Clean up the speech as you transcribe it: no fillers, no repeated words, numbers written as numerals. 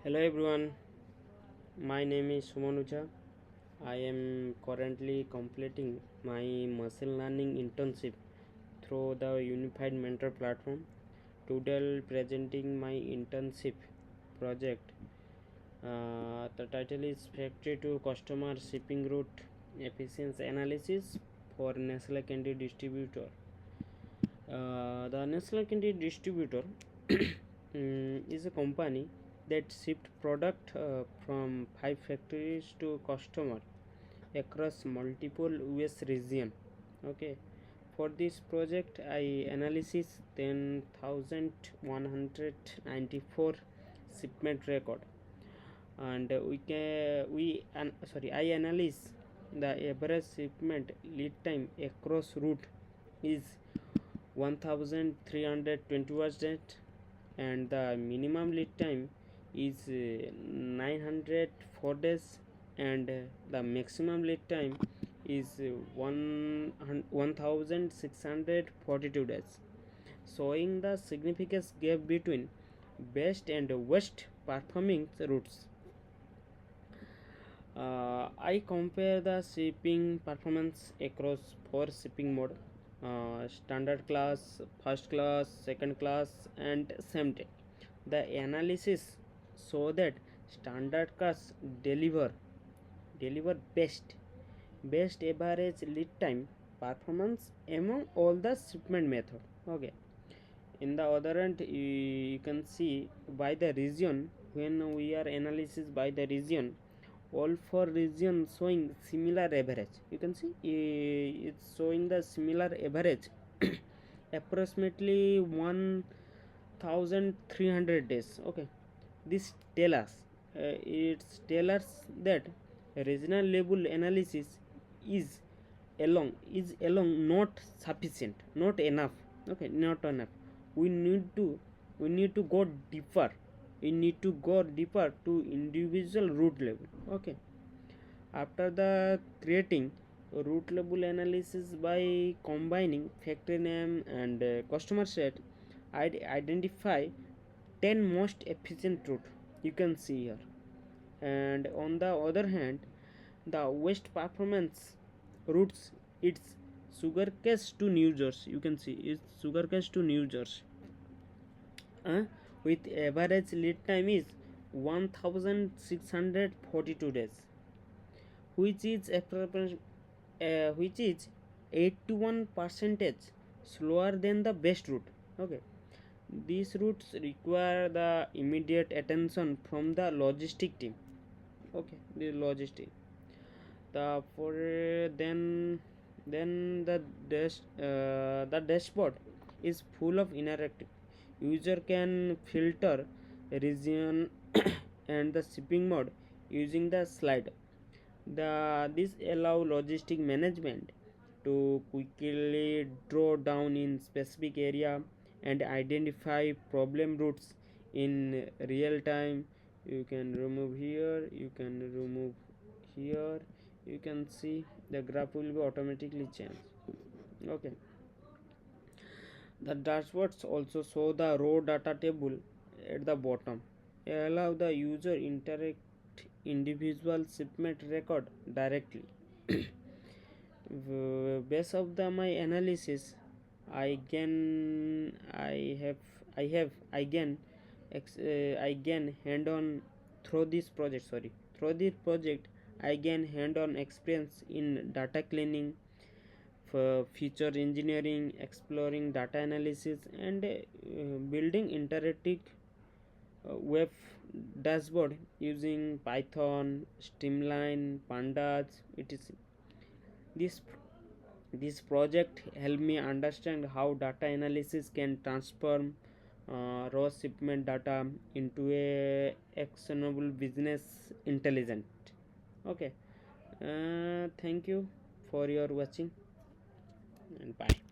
Hello everyone, my name is Sumanuja. I am currently completing my machine learning internship through the Unified Mentor platform. Today I'll presenting my internship project. The title is Factory to Customer Shipping Route Efficiency Analysis for Nestle Candy Distributor. The Nestle Candy Distributor is a company that shipped product from 5 factories to customer across multiple US region. Okay, for this project I analysis 10,194 shipment record, and I analyze the average shipment lead time across route is 1320 days, and the minimum lead time is 904 days, and the maximum lead time is 1642 days, showing the significant gap between best and worst performing routes. I compare the shipping performance across 4 shipping mode: standard class, first class, second class, and same day. The analysis show that standard class deliver best average lead time performance among all the shipment method. Okay. In the other end, you can see by the region. When we are analysis by the region, all 4 regions showing similar average. You can see it's showing the similar average approximately 1300 days. Okay, this tell us that regional level analysis is along not sufficient, not enough. Okay, not enough. we need to we need to go deeper. We need to go deeper to individual route level. Okay, after the creating route level analysis by combining factory name and customer set, I identify 10 most efficient route. You can see here. And on the other hand, the worst performance routes, it's sugarcase to New Jersey. You can see it's sugarcase to New Jersey, with average lead time is 1642 days, which is 81 percentage slower than the best route. Okay, these routes require the immediate attention from the logistic team. Okay, the logistic. The for then the dashboard is full of interactive. User can filter region and the shipping mode using the slider. This allow logistic management to quickly draw down in specific area and identify problem routes in real time. You can remove here, you can remove here. You can see the graph will be automatically changed. Okay, the dashboards also show the raw data table at the bottom, allow the user interact individual shipment record directly. Based of my analysis, I gain I have I gain hand on through this project. Sorry, through this project I gain hand on experience in data cleaning, for feature engineering, exploring data analysis, and building interactive web dashboard using Python, Streamlit, Pandas. It is this this project helped me understand how data analysis can transform raw shipment data into a actionable business intelligent. Okay, thank you for your watching, and bye.